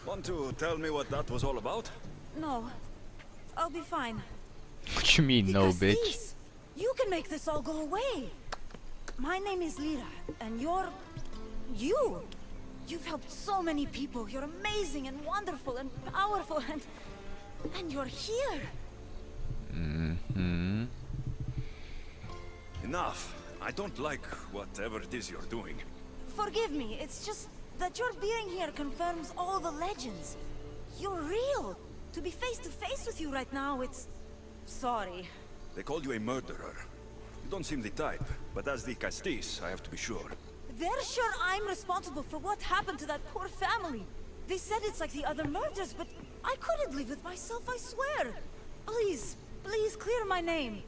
Want to tell me what that was all about? No. I'll be fine. What you mean, no, Because bitch? these, you can make this all go away. My name is Lyra, and you. You've helped so many people. You're amazing and wonderful and powerful, and you're here. Mm-hmm. Enough. I don't like whatever it is you're doing. Forgive me, it's just that your being here confirms all the legends. You're real. To be face to face with you right now, it's... Sorry. They called you a murderer. You don't seem the type, but as the Castis, I have to be sure. They're sure I'm responsible for what happened to that poor family. They said it's like the other murders, but I couldn't live with myself, I swear. Please, please clear my name.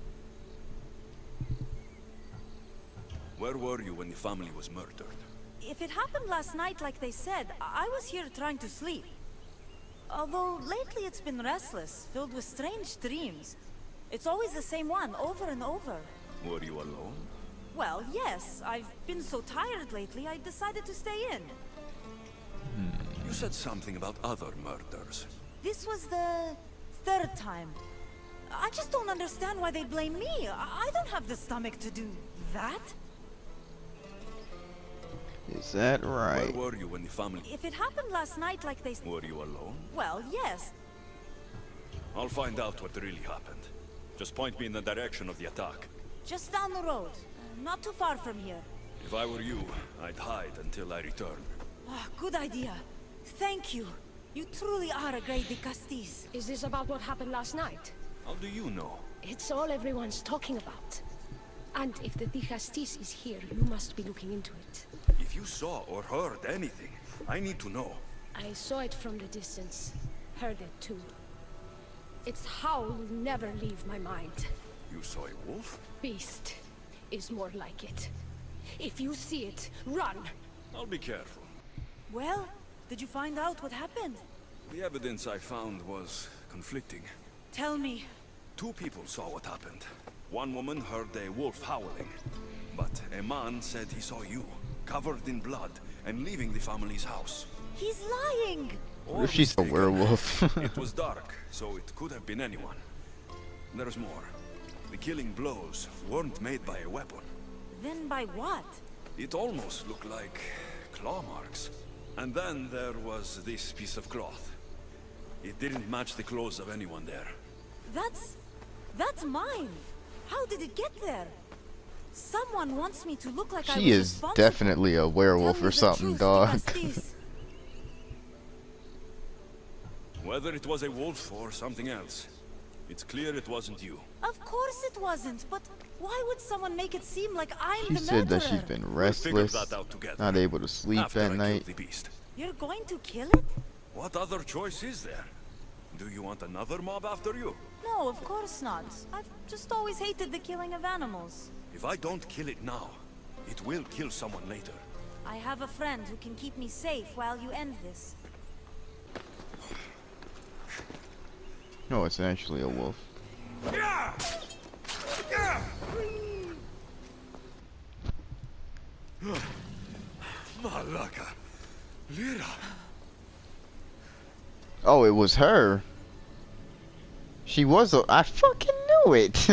Where were you when the family was murdered? If it happened last night like they said, I was here trying to sleep. Although lately it's been restless, filled with strange dreams. It's always the same one, over and over. Were you alone? Well, yes. I've been so tired lately, I decided to stay in. You said something about other murders. This was the third time. I just don't understand why they blame me. I don't have the stomach to do that. Is that right? Where were you when the family... If it happened last night like they... Were you alone? Well, yes. I'll find out what really happened. Just point me in the direction of the attack. Just down the road. Not too far from here. If I were you, I'd hide until I return. Ah, good idea. Thank you. You truly are a great Castis. Is this about what happened last night? How do you know? It's all everyone's talking about. And if the Dicastis is here, you must be looking into it. If you saw or heard anything, I need to know. I saw it from the distance. Heard it too. Its howl will never leave my mind. You saw a wolf? Beast is more like it. If you see it, run! I'll be careful. Well, did you find out what happened? The evidence I found was conflicting. Tell me. 2 people saw what happened. One woman heard a wolf howling, but a man said he saw you, covered in blood, and leaving the family's house. He's lying! What if she's a werewolf? It was dark, so it could have been anyone. There's more. The killing blows weren't made by a weapon. Then by what? It almost looked like claw marks. And then there was this piece of cloth. It didn't match the clothes of anyone there. That's mine! How did it get there? Someone wants me to look like I was She is responsible. definitely a werewolf Tell me or the something, truth, dog. Castis. Whether it was a wolf or something else, it's clear it wasn't you. Of course it wasn't, but why would someone make it seem like I'm She the said that she's murderer? been We'll figure restless, that out together. not able to sleep After at I kill night. the beast. You're going to kill it? What other choice is there? Do you want another mob after you? No, of course not. I've just always hated the killing of animals. If I don't kill it now, it will kill someone later. I have a friend who can keep me safe while you end this. No, it's actually a wolf. Malaka. Lyra. Oh, it was her. She was a... I fucking knew it.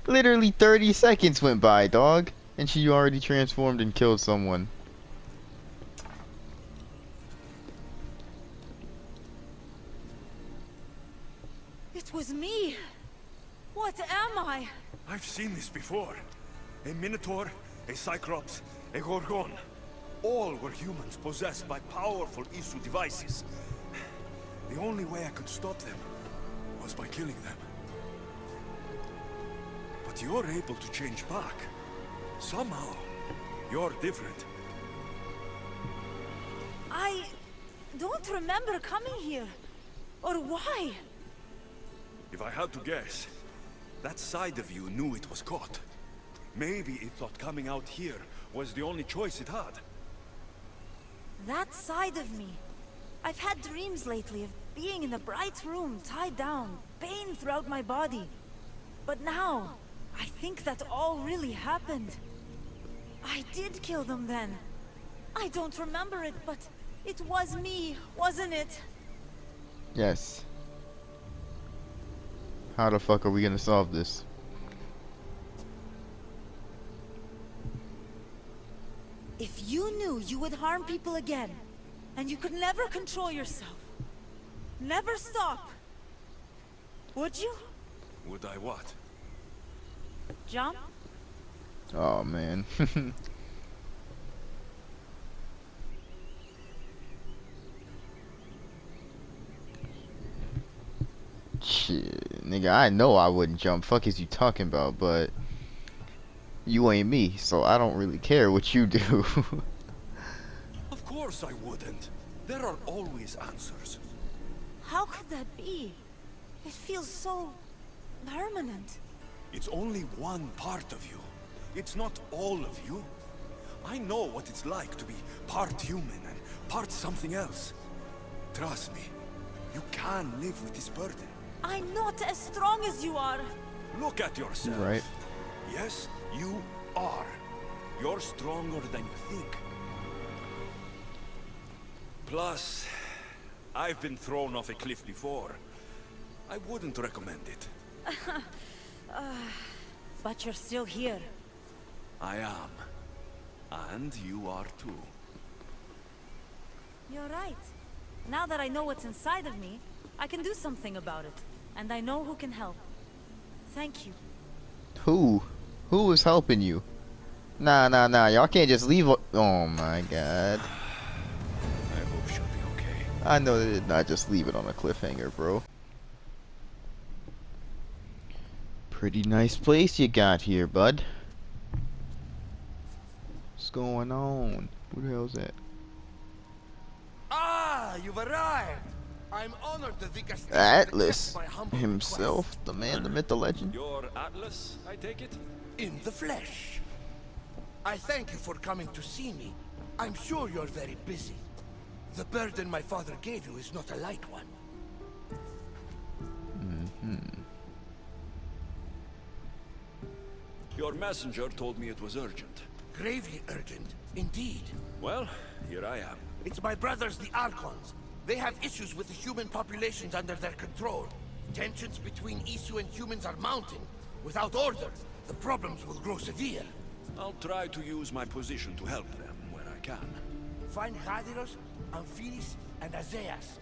Literally 30 seconds went by, dog. And she already transformed and killed someone. It was me! What am I? I've seen this before. A Minotaur, a Cyclops, a Gorgon. All were humans possessed by powerful Isu devices. The only way I could stop them was by killing them. But you're able to change back. Somehow, you're different. I don't remember coming here. Or why? If I had to guess, that side of you knew it was caught. Maybe it thought coming out here was the only choice it had. That side of me. I've had dreams lately of being in a bright room, tied down, pain throughout my body. But now, I think that all really happened. I did kill them then. I don't remember it, but It was me, wasn't it? Yes. How the fuck are we gonna solve this? If you knew you would harm people again, and you could never control yourself, never stop, would you? Would I what? Jump? Oh man. Shit, nigga, I know I wouldn't jump. Fuck is you talking about? But you ain't me, so I don't really care what you do. Of course I wouldn't. There are always answers. How could that be? It feels so permanent. It's only one part of you. It's not all of you. I know what it's like to be part human and part something else. Trust me, you can live with this burden. I'm not as strong as you are. Look at yourself. Right. Yes, you are. You're stronger than you think. Plus, I've been thrown off a cliff before. I wouldn't recommend it. But you're still here. I am. And you are too. You're right. Now that I know what's inside of me, I can do something about it. And I know who can help. Thank you. Who? Who is helping you? Nah. Y'all can't just leave. Oh my god. I hope she'll be okay. I know they did not just leave it on a cliffhanger, bro. Pretty nice place you got here, bud. What's going on? Who the hell's that? Ah, you've arrived. I'm honored that the Castillo Atlas accepts my humble himself, request. the man, the myth, the legend. You're Atlas, I take it? In the flesh. I thank you for coming to see me. I'm sure you're very busy. The burden my father gave you is not a light one. Your messenger told me it was urgent. Gravely urgent, indeed. Well, here I am. It's my brothers, the Archons. They have issues with the human populations under their control. Tensions between Isu and humans are mounting. Without order, the problems will grow severe. I'll try to use my position to help them where I can. Find Hadiros, Amphilis, and Azeas.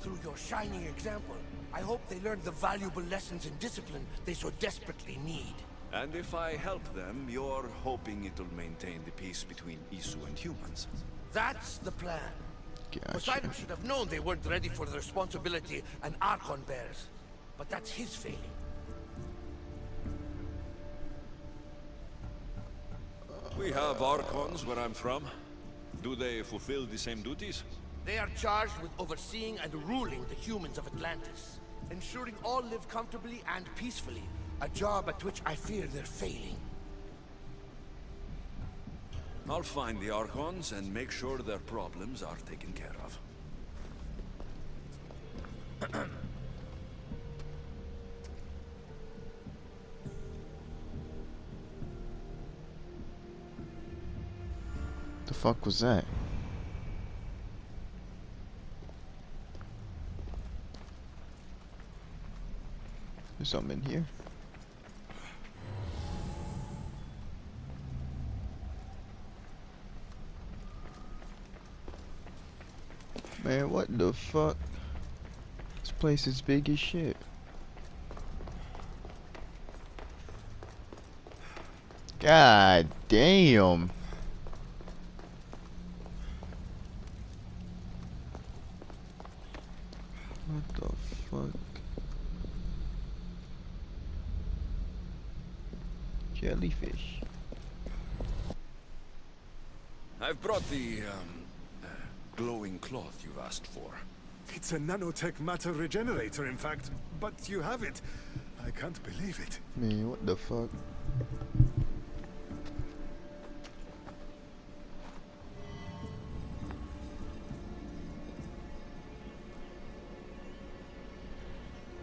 Through your shining example, I hope they learn the valuable lessons in discipline they so desperately need. And if I help them, you're hoping it'll maintain the peace between Isu and humans. That's the plan. Gotcha. Poseidon should have known they weren't ready for the responsibility an Archon bears. But that's his failing. We have Archons where I'm from. Do they fulfill the same duties? They are charged with overseeing and ruling the humans of Atlantis. Ensuring all live comfortably and peacefully. A job at which I fear they're failing. I'll find the Archons and make sure their problems are taken care of. The fuck was that? There's something in here. Man, what the fuck? This place is big as shit. God damn. What the fuck? Jellyfish. I've brought the, glowing cloth you've asked for. It's a nanotech matter regenerator, in fact, but you have it. I can't believe it. Man, what the fuck?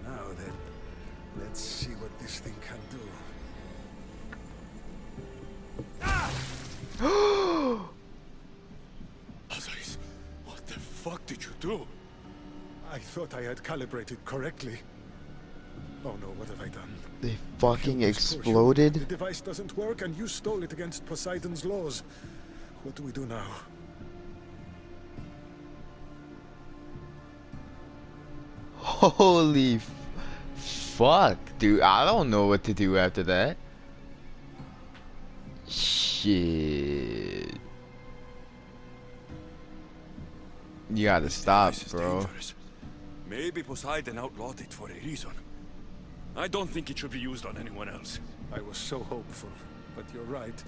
Now then, let's see what this thing can do. Others, what the fuck did you do? I thought I had calibrated correctly. Oh no, what have I done? They fucking Killed this poor human. exploded. The device doesn't work, and you stole it against Poseidon's laws. What do we do now? Holy fuck, dude. I don't know what to do after that. Shit. You gotta stop, This is bro. dangerous. Maybe Poseidon outlawed it for a reason. I don't think it should be used on anyone else. I was so hopeful, but you're right.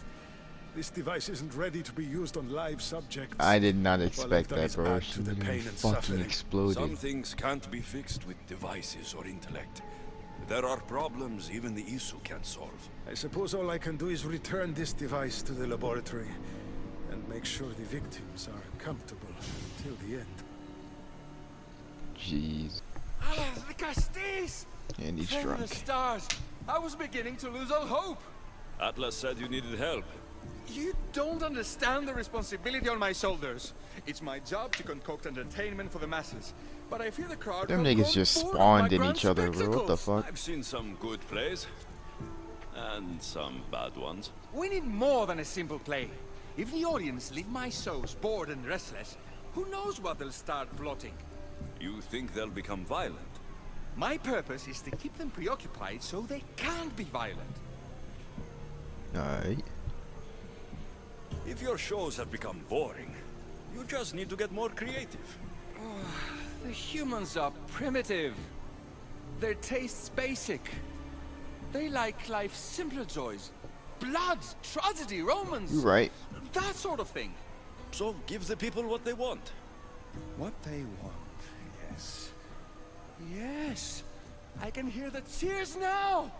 This device isn't ready to be used on live subjects. I did not All I've expect done that, is bro. add She to the literally pain and fucking suffering. exploded. Some things can't be fixed with devices or intellect. There are problems even the Isu can't solve. I suppose all I can do is return this device to the laboratory and make sure the victims are comfortable until the end. Jeez. The Castis! And he's Thank the drunk. stars! I was beginning to lose all hope. Atlas said you needed help. You don't understand the responsibility on my shoulders. It's my job to concoct entertainment for the masses. But I fear the crowd Them have niggas grown just bored of spawned my in grand each other, bro. What the spectacles. fuck? I've seen some good plays. And some bad ones. We need more than a simple play. If the audience leave my shows bored and restless, who knows what they'll start plotting? You think they'll become violent? My purpose is to keep them preoccupied so they can't be violent. Alright. If your shows have become boring, you just need to get more creative. The humans are primitive. Their tastes basic. They like life's simpler joys. Blood, tragedy, romance. You right. That sort of thing. So give the people what they want. What they want, yes. Yes. I can hear the cheers now.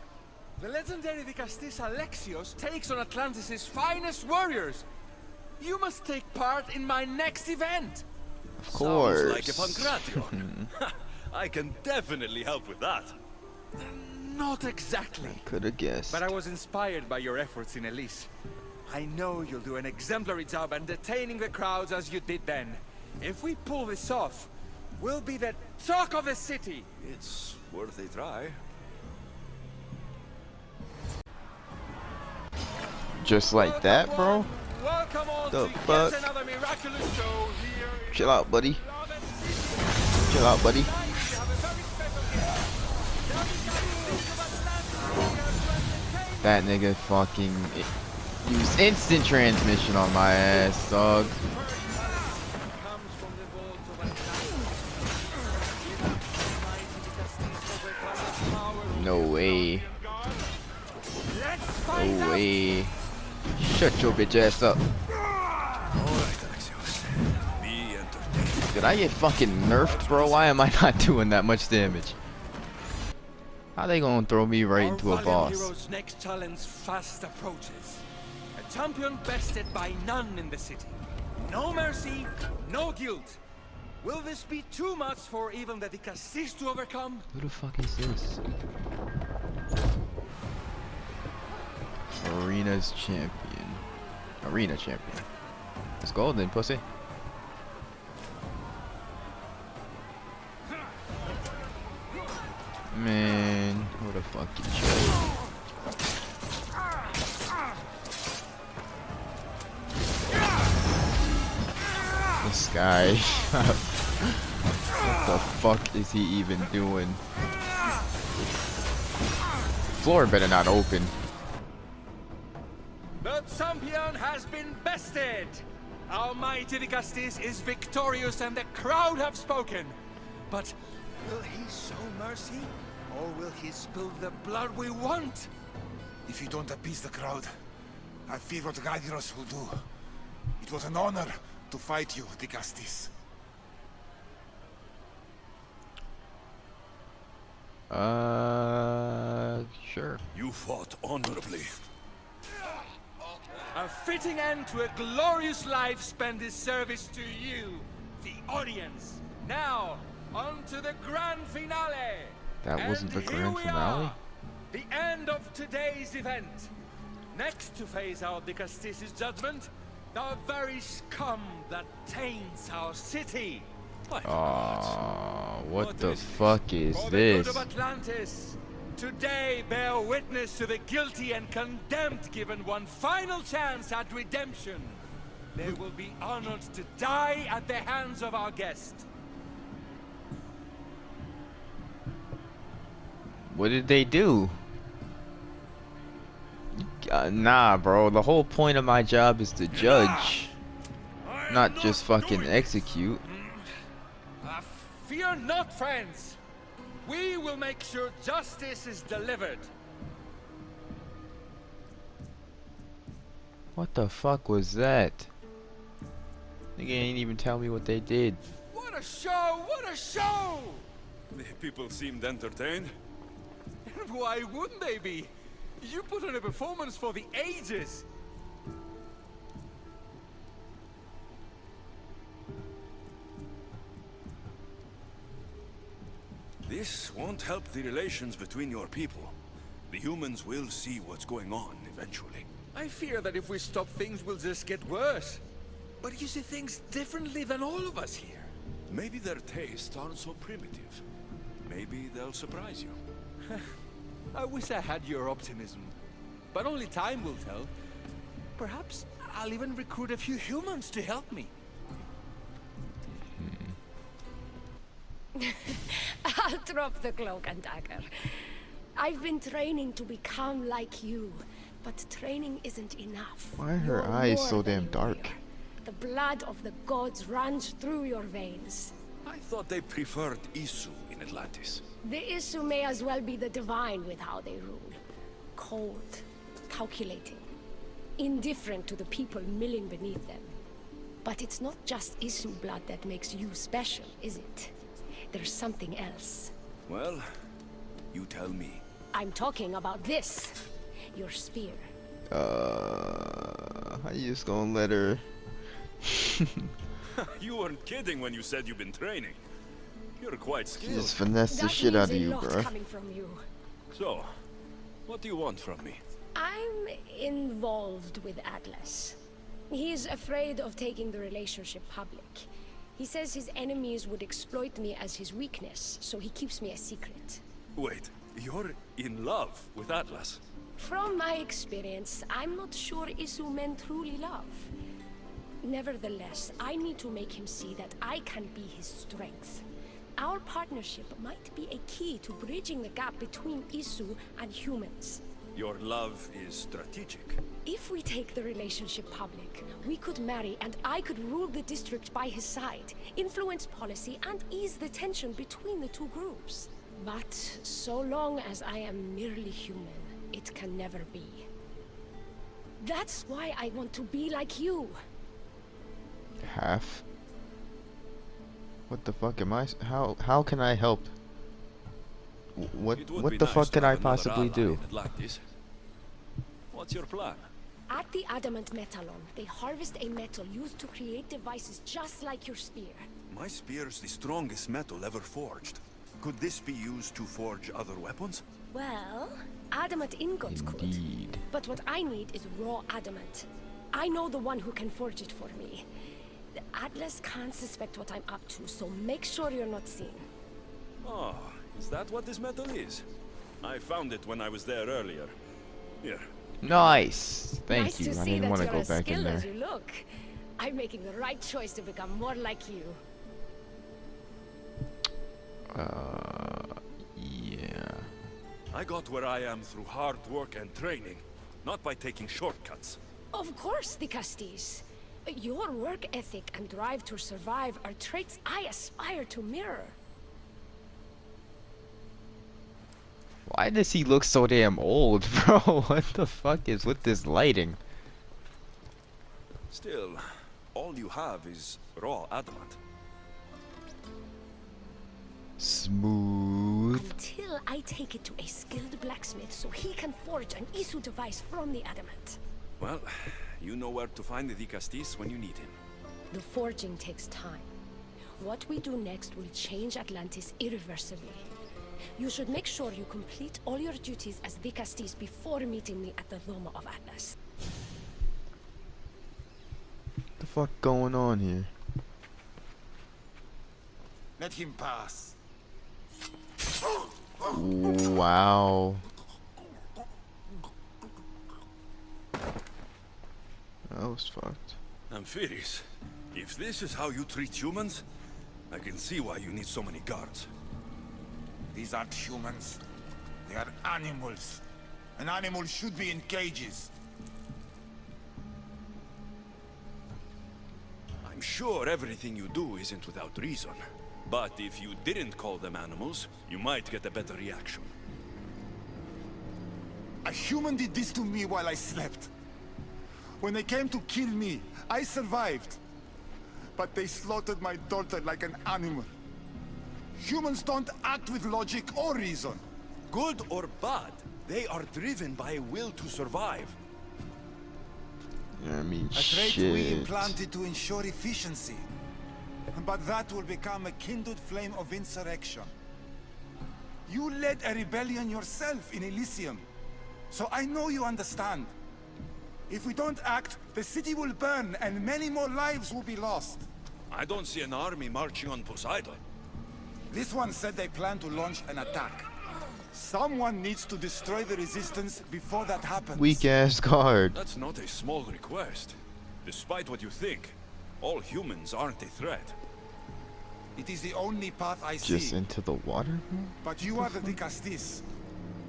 The legendary Vicastis Alexios takes on Atlantis' finest warriors. You must take part in my next event. Of course. Sounds like a Pancration. I can definitely help with that. Not exactly. Could have guessed. But I was inspired by your efforts in Elise. I know you'll do an exemplary job entertaining the crowds as you did then. If we pull this off, we'll be the talk of the city. It's worth a try. Just like that, bro? Welcome all The to fuck? yet another miraculous show here in Chill out, buddy. Love and City. Chill out, buddy. Tonight we have a very special guest. Now we got the Duke of Atlantis here to entertain That nigga fucking used instant transmission on my ass, dog. comes from the vaults of Atlantis. No way. Let's find No out. way. Shut your bitch ass up. Alright, Alexios. Be entertained. Did I get fucking nerfed, bro? Why am I not doing that much damage? How they gonna throw me right into a Our valiant boss? hero's next challenge fast approaches. A champion bested by none in the city. No mercy, no guilt. Will this be too much for even the Dicastis to overcome? Who the fuck is this? Arena's champion. Arena champion. It's golden, pussy. Man, what a fucking joke. This guy. What the fuck is he even doing? Floor better not open. The champion has been bested! Our mighty Dicastis is victorious and the crowd have spoken. But will he show mercy? Or will he spill the blood we want? If you don't appease the crowd, I fear what Gyros will do. It was an honor to fight you, Dicastis. Sure. You fought honorably. A fitting end to a glorious life spent in service to you, the audience. Now, on to the grand finale. That wasn't the And here grand we finale? are, the end of today's event. Next to phase out the Castis' judgment, the very scum that taints our city. I Oh, what What the is fuck is For the good this? of Atlantis, today bear witness to the guilty and condemned given one final chance at redemption. They will be honored to die at the hands of our guest. What did they do? Nah, bro. The whole point of my job is to judge, I am not just fucking doing execute. Fear not, friends. We will make sure justice is delivered. What the fuck was that? Nigga ain't even tell me what they did. What a show! What a show! The people seemed entertained. Why wouldn't they be? You put on a performance for the ages. This won't help the relations between your people. The humans will see what's going on eventually. I fear that if we stop things will just get worse. But you see things differently than all of us here. Maybe their tastes aren't so primitive. Maybe they'll surprise you. I wish I had your optimism. But only time will tell. Perhaps I'll even recruit a few humans to help me. I'll drop the cloak and dagger. I've been training to become like you, but training isn't enough. Why are her You're eyes more so than damn a dark? warrior. The blood of the gods runs through your veins. I thought they preferred Isu in Atlantis. The Isu may as well be the divine with how they rule. Cold, calculating, indifferent to the people milling beneath them. But it's not just Isu blood that makes you special, is it? There's something else. Well, you tell me. I'm talking about this. Your spear. How you just gonna let her? You weren't kidding when you said you've been training. You're quite She skilled. just finesse the That shit out of means you, a lot bruh. coming from you. So, what do you want from me? I'm involved with Atlas. He's afraid of taking the relationship public. He says his enemies would exploit me as his weakness, so he keeps me a secret. Wait, you're in love with Atlas? From my experience, I'm not sure Isu men truly love. Nevertheless, I need to make him see that I can be his strength. Our partnership might be a key to bridging the gap between Isu and humans. Your love is strategic. If we take the relationship public, we could marry and I could rule the district by his side, influence policy and ease the tension between the two groups. But so long as I am merely human, it can never be. That's why I want to be like you. Half. What the fuck am I? How can I help? What It would what be the nice fuck to can I have another possibly ally do? in Atlantis. What's your plan? At the Adamant Metalon, they harvest a metal used to create devices just like your spear. My spear's the strongest metal ever forged. Could this be used to forge other weapons? Well, adamant ingots could. Indeed. But what I need is raw adamant. I know the one who can forge it for me. The Atlas can't suspect what I'm up to, so make sure you're not seen. Oh, is that what this metal is? I found it when I was there earlier. Here. Nice. Thank Nice you. to I see didn't that want to you're go as back in skilled there. as you look. I'm making the right choice to become more like you. Yeah. I got where I am through hard work and training, not by taking shortcuts. Of course, the Castis. Your work ethic and drive to survive are traits I aspire to mirror. Why does he look so damn old, bro? What the fuck is with this lighting? Still, all you have is raw adamant. Smooth. Until I take it to a skilled blacksmith so he can forge an Isu device from the adamant. Well, you know where to find the Castis when you need him. The forging takes time. What we do next will change Atlantis irreversibly. You should make sure you complete all your duties as the Castis before meeting me at the Loma of Atlas. What the fuck going on here? Let him pass. Wow. That was fucked. Amphiris, if this is how you treat humans, I can see why you need so many guards. These aren't humans. They are animals. An animal should be in cages. I'm sure everything you do isn't without reason. But if you didn't call them animals, you might get a better reaction. A human did this to me while I slept. When they came to kill me, I survived. But they slaughtered my daughter like an animal. Humans don't act with logic or reason. Good or bad, they are driven by a will to survive. I mean, A trait shit. we implanted to ensure efficiency. But that will become a kindled flame of insurrection. You led a rebellion yourself in Elysium. So I know you understand. If we don't act, the city will burn and many more lives will be lost. I don't see an army marching on Poseidon. This one said they plan to launch an attack. Someone needs to destroy the resistance before that happens. Weak ass guard. That's not a small request. Despite what you think, all humans aren't a threat. It is the only path I see. Just into the water? But you are the Dicastis.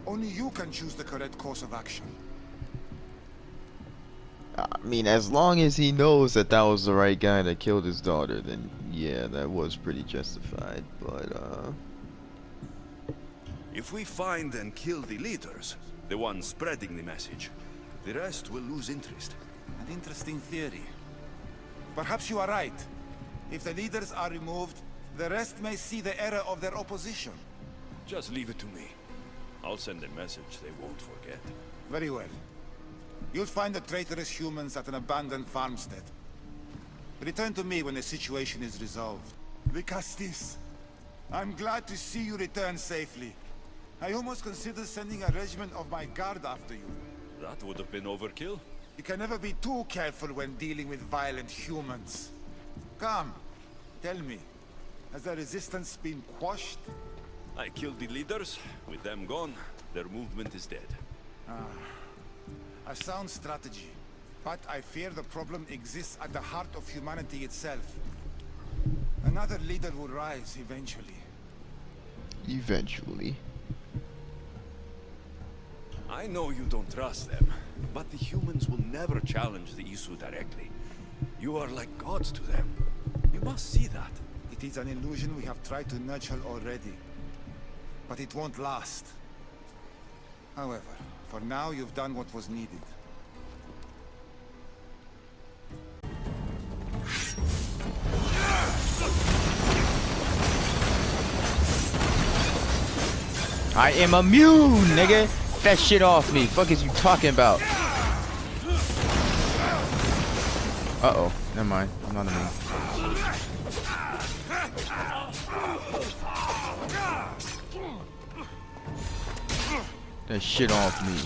Only you can choose the correct course of action. I mean, as long as he knows that that was the right guy that killed his daughter, then yeah, that was pretty justified. But If we find and kill the leaders, the ones spreading the message, the rest will lose interest. An interesting theory. Perhaps you are right. If the leaders are removed, the rest may see the error of their opposition. Just leave it to me. I'll send a message they won't forget. Very well. You'll find the traitorous humans at an abandoned farmstead. Return to me when the situation is resolved. Vicastis, I'm glad to see you return safely. I almost considered sending a regiment of my guard after you. That would have been overkill. You can never be too careful when dealing with violent humans. Come, tell me, has the resistance been quashed? I killed the leaders. With them gone, their movement is dead. A sound strategy. But I fear the problem exists at the heart of humanity itself. Another leader will rise eventually. eventually. I know you don't trust them, but the humans will never challenge the Isu directly. You are like gods to them. You must see that. It is an illusion we have tried to nurture already. But it won't last. However, for now you've done what was needed. I am immune, nigga. That shit off me. Fuck is you talking about? Uh-oh. Never mind. I'm not immune. That shit off me.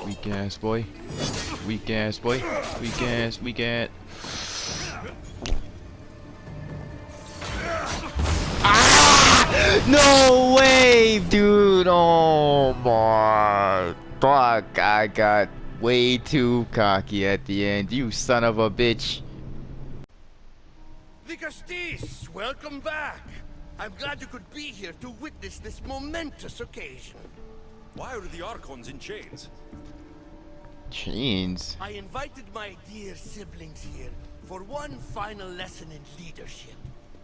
Weak ass boy. Weak ass boy. Weak ass. Weak ass. No way, dude. Oh my fuck. I got way too cocky at the end. You son of a bitch. Vicastis, welcome back. I'm glad you could be here to witness this momentous occasion. Why are the Archons in chains? Chains? I invited my dear siblings here for one final lesson in leadership.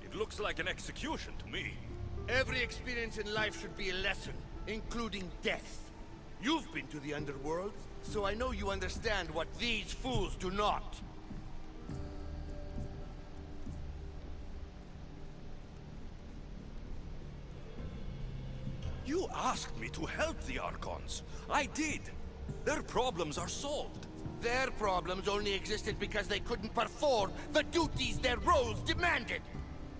It looks like an execution to me. Every experience in life should be a lesson, including death. You've been to the underworld, so I know you understand what these fools do not. You asked me to help the Archons. I did. Their problems are solved. Their problems only existed because they couldn't perform the duties their roles demanded.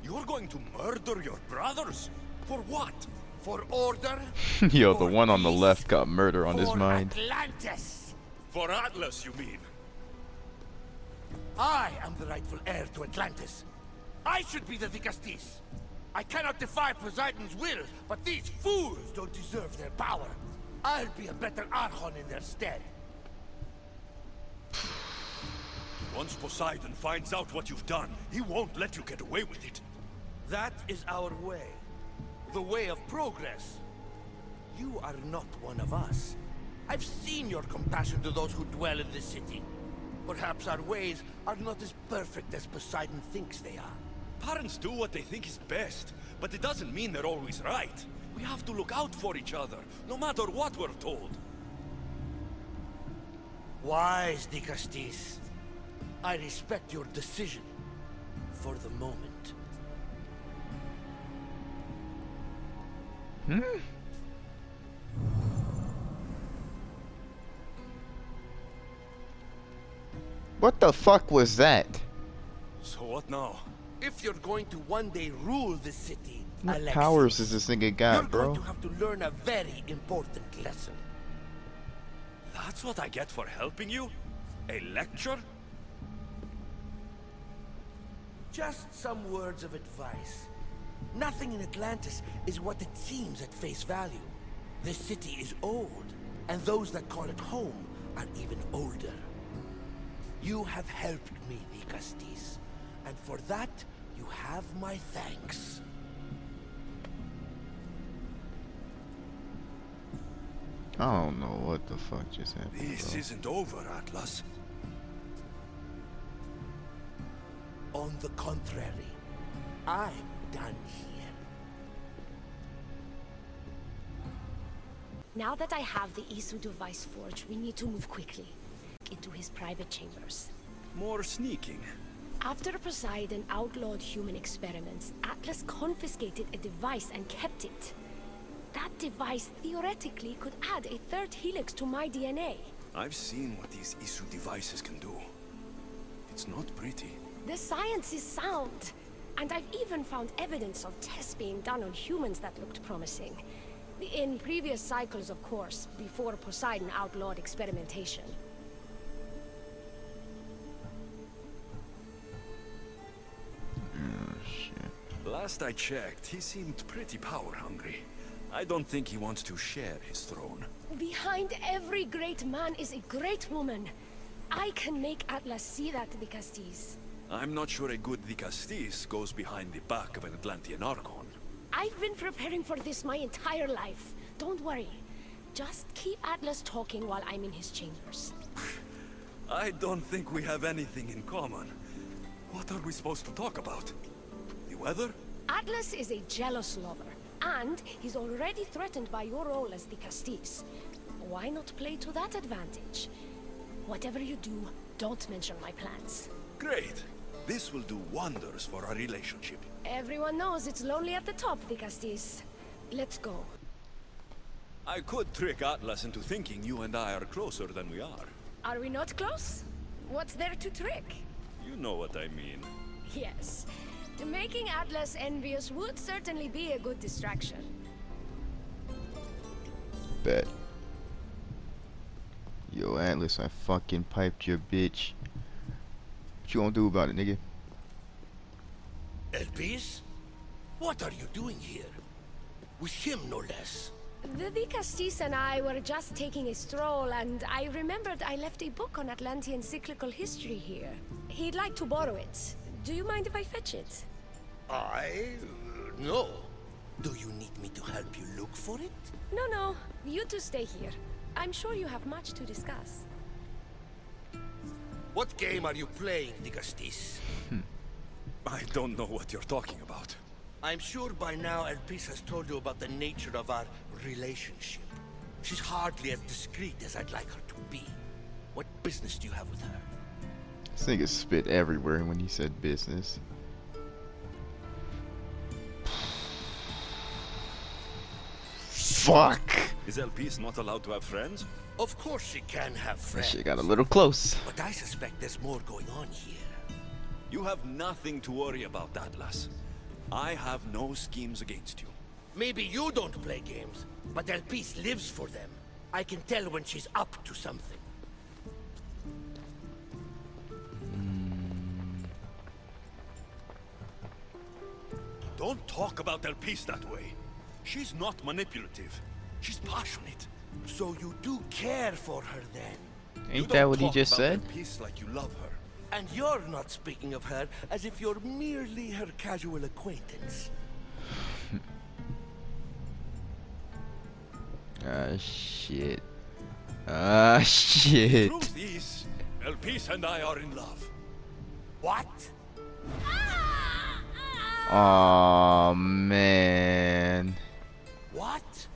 You're going to murder your brothers? For what? For order. Yo, the for one on the peace, left got murder on his for mind. Atlantis. For Atlas, you mean? I am the rightful heir to Atlantis. I should be the Vicastis. I cannot defy Poseidon's will, but these fools don't deserve their power. I'll be a better Archon in their stead. Once Poseidon finds out what you've done, he won't let you get away with it. That is our way. The way of progress. You are not one of us. I've seen your compassion to those who dwell in this city. Perhaps our ways are not as perfect as Poseidon thinks they are. Parents do what they think is best, but it doesn't mean they're always right. We have to look out for each other, no matter what we're told. Wise, Dicastis. I respect your decision. For the moment. What the fuck was that? So what now? If you're going to one day rule this city, What Alexius, powers does this nigga you're got, bro? going to have to learn a very important lesson. That's what I get for helping you? A lecture? Just some words of advice. Nothing in Atlantis is what it seems at face value. This city is old, and those that call it home are even older. You have helped me, Vicastis, and for that, you have my thanks. I don't know what the fuck just happened, This bro. isn't over, Atlas. On the contrary, I'm done here. Now that I have the Isu device forged, we need to move quickly into his private chambers. More sneaking. After Poseidon outlawed human experiments, Atlas confiscated a device and kept it. That device theoretically could add a third helix to my DNA. I've seen what these Isu devices can do. It's not pretty. The science is sound, and I've even found evidence of tests being done on humans that looked promising. In previous cycles, of course, before Poseidon outlawed experimentation. Oh, shit. Last I checked, he seemed pretty power-hungry. I don't think he wants to share his throne. Behind every great man is a great woman. I can make Atlas see that, Vicastis. I'm not sure a good Vicastis goes behind the back of an Atlantean Archon. I've been preparing for this my entire life. Don't worry. Just keep Atlas talking while I'm in his chambers. I don't think we have anything in common. What are we supposed to talk about? The weather? Atlas is a jealous lover, and he's already threatened by your role as the Castis. Why not play to that advantage? Whatever you do, don't mention my plans. Great. This will do wonders for our relationship. Everyone knows it's lonely at the top, the Castis. Let's go. I could trick Atlas into thinking you and I are closer than we are. Are we not close? What's there to trick? You know what I mean. Yes. Making Atlas envious would certainly be a good distraction. Bet. Yo, Atlas, I fucking piped your bitch. What you gonna do about it, nigga? Elpis? What are you doing here? With him, no less. The Vicastis and I were just taking a stroll, and I remembered I left a book on Atlantean cyclical history here. He'd like to borrow it. Do you mind if I fetch it? No. Do you need me to help you look for it? No. You two stay here. I'm sure you have much to discuss. What game are you playing, Dicastis? I don't know what you're talking about. I'm sure by now Elpis has told you about the nature of our relationship. She's hardly as discreet as I'd like her to be. What business do you have with her? This nigga spit everywhere when he said business. Fuck! Is Elpis not allowed to have friends? Of course she can have That friends. shit got a little close. But I suspect there's more going on here. You have nothing to worry about, Atlas. I have no schemes against you. Maybe you don't play games, but Elpis lives for them. I can tell when she's up to something. Don't talk about Elpis that way. She's not manipulative. She's passionate. So you do care for her then? Ain't that what he just said? Elpis like you love her. And you're not speaking of her as if you're merely her casual acquaintance. Ah, shit. Ah, shit. Truth is, Elpis and I are in love. What? Oh man. What?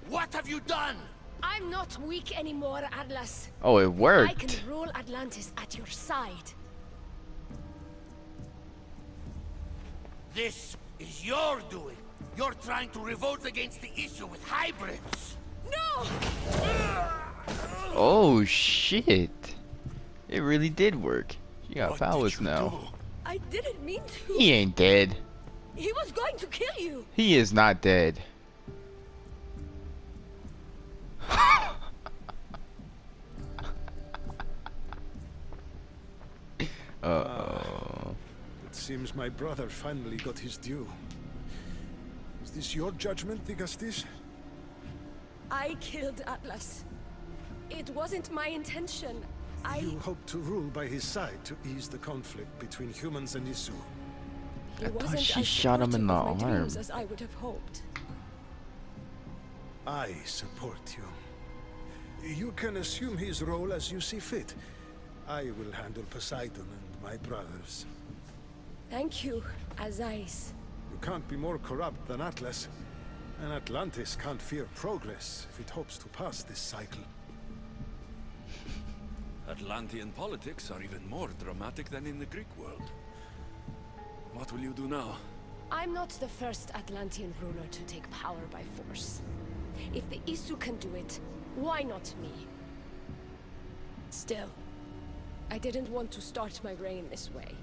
What have you done? I'm not weak anymore, Atlas. Oh, it I worked. can rule Atlantis at your side. This is your doing. You're trying to revolt against the issue with hybrids. No! Oh shit. It really did work. She got What powers did you now. do? I didn't mean to. He ain't dead. He was going to kill you. He is not dead. Uh-oh. It seems my brother finally got his due. Is this your judgment, Digastis? I killed Atlas. It wasn't my intention. You hope to rule by his side to ease the conflict between humans and Isu. He I thought wasn't she as shot him in the supportive of my arm. dreams as I would have hoped. I support you. You can assume his role as you see fit. I will handle Poseidon and my brothers. Thank you, Azais. You can't be more corrupt than Atlas. And Atlantis can't fear progress if it hopes to pass this cycle. Atlantean politics are even more dramatic than in the Greek world. What will you do now? I'm not the first Atlantean ruler to take power by force. If the Isu can do it, why not me? Still, I didn't want to start my reign this way.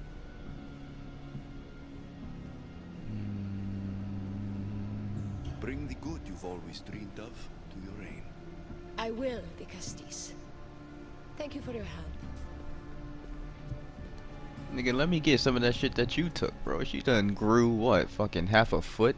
Bring the good you've always dreamed of to your reign. I will, Dicastis. Thank you for your help. Nigga, let me get some of that shit that you took, bro. She done grew what? Fucking half a foot?